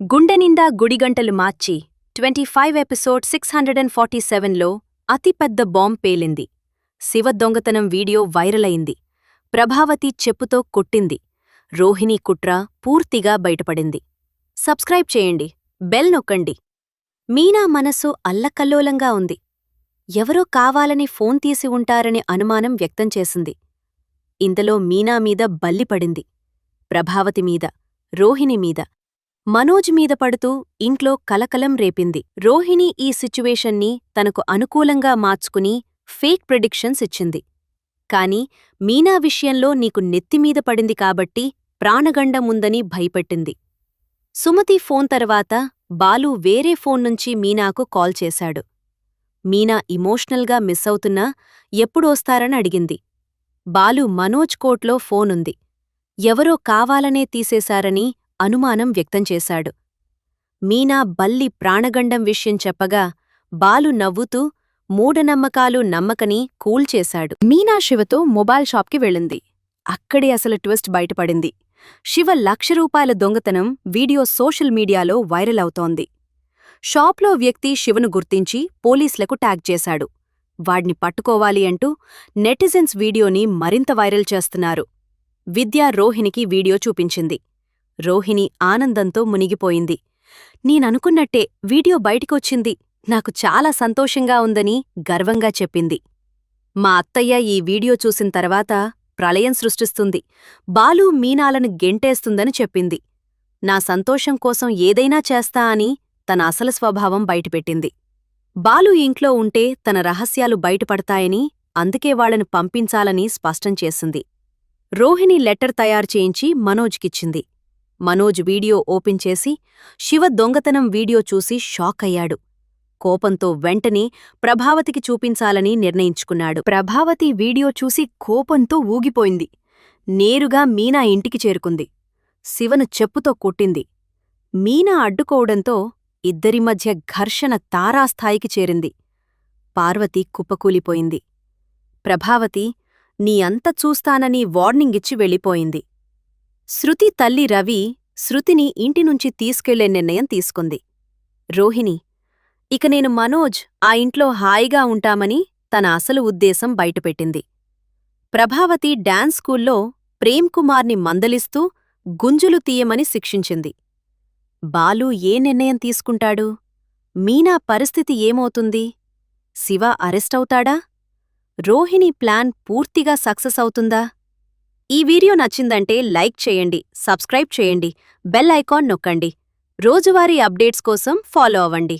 గుండెనిండా గుడిగంటలు మార్చి 25 episode 647లో అతిపెద్ద bomb పేలింది. శివ దొంగతనం వీడియో వైరలయింది. ప్రభావతి చెప్పుతో కొట్టింది. రోహిణి కుట్ర పూర్తిగా బయటపడింది. సబ్స్క్రైబ్ చేయండి, బెల్ నొక్కండి. మీనా మనసు అల్లకల్లోలంగా ఉంది. ఎవరో కావాలని ఫోన్ తీసి ఉంటారని అనుమానం వ్యక్తం చేసింది. ఇంతలో మీనా మీద బల్లిపడింది. ప్రభావతి మీద, రోహిణి మీద, మనోజ్ మీద పడుతూ ఇంట్లో కలకలం రేపింది. రోహిణి ఈ సిచ్యువేషన్ని తనకు అనుకూలంగా మార్చుకుని ఫేక్ ప్రెడిక్షన్స్ ఇచ్చింది. కాని మీనా విషయంలో నీకు నెత్తిమీద పడింది కాబట్టి ప్రాణగండముందని భయపెట్టింది. సుమతి ఫోన్ తర్వాత బాలు వేరే ఫోన్ నుంచి మీనాకు కాల్ చేశాడు. మీనా ఇమోషనల్గా మిస్ అవుతున్నా ఎప్పుడోస్తారని అడిగింది. బాలు మనోజ్ కోట్లో ఫోనుంది. ఎవరో కావాలనే తీసేశారని అనుమానం వ్యక్తం చేశాడు. మీనా బల్లి ప్రాణగండం విషయం చెప్పగా బాలు నవ్వుతూ మూఢనమ్మకాలు నమ్మకని కూల్చేశాడు. మీనా శివతో మొబైల్ షాప్కి వెళ్ళింది. అక్కడే అసలు ట్విస్ట్ బయటపడింది. శివ ₹1,00,000 దొంగతనం వీడియో సోషల్ మీడియాలో వైరల్ అవుతోంది. షాప్లో వ్యక్తి శివను గుర్తించి పోలీసులకు ట్యాగ్ చేశాడు. వాడ్ని పట్టుకోవాలి అంటూ నెటిజన్స్ వీడియోని మరింత వైరల్ చేస్తున్నారు. విద్య రోహిణికి వీడియో చూపించింది. రోహిణి ఆనందంతో మునిగిపోయింది. నేననుకున్నట్టే వీడియో బయటికొచ్చింది, నాకు చాలా సంతోషంగా ఉందని గర్వంగా చెప్పింది. మా అత్తయ్య ఈ వీడియో చూసిన తర్వాత ప్రళయం సృష్టిస్తుంది, బాలు మీనాలను గెంటేస్తుందని చెప్పింది. నా సంతోషం కోసం ఏదైనా చేస్తా అని తన అసలు స్వభావం బయటపెట్టింది. బాలు ఇంట్లో ఉంటే తన రహస్యాలు బయటపడతాయని, అందుకే వాళ్లను పంపించాలని స్పష్టం చేసింది. రోహిణి లెటర్ తయారు చేయించి మనోజ్కిచ్చింది. మనోజ్ వీడియో ఓపెన్ చేసి శివ దొంగతనం వీడియో చూసి షాక్ అయ్యాడు. కోపంతో వెంటనే ప్రభావతికి చూపించాలని నిర్ణయించుకున్నాడు. ప్రభావతి వీడియో చూసి కోపంతో ఊగిపోయింది. నేరుగా మీనా ఇంటికి చేరుకుంది. శివను చెప్పుతో కొట్టింది. మీనా అడ్డుకోవడంతో ఇద్దరి మధ్య ఘర్షణ తారాస్థాయికి చేరింది. పార్వతి కుప్పకూలిపోయింది. ప్రభావతి నీ అంత చూస్తానని వార్నింగిచ్చి వెళ్ళిపోయింది. శృతి తల్లి రవి శృతిని ఇంటినుంచి తీసుకెళ్లే నిర్ణయం తీసుకుంది. రోహిణి ఇక నేను మనోజ్ ఆ ఇంట్లో హాయిగా ఉంటామని తన అసలు ఉద్దేశం బయటపెట్టింది. ప్రభావతి డాన్స్ స్కూల్లో ప్రేమ్ కుమార్ని మందలిస్తూ గుంజులు తీయమని శిక్షించింది. బాలు ఏ నిర్ణయం తీసుకుంటాడు? మీనా పరిస్థితి ఏమవుతుంది? శివ అరెస్టవుతాడా? రోహిణి ప్లాన్ పూర్తిగా సక్సెస్ అవుతుందా? ఈ వీడియో నచ్చిందంటే లైక్ చేయండి, సబ్స్క్రైబ్ చేయండి, బెల్ ఐకాన్ నొక్కండి. రోజువారీ అప్డేట్స్ కోసం ఫాలో అవ్వండి.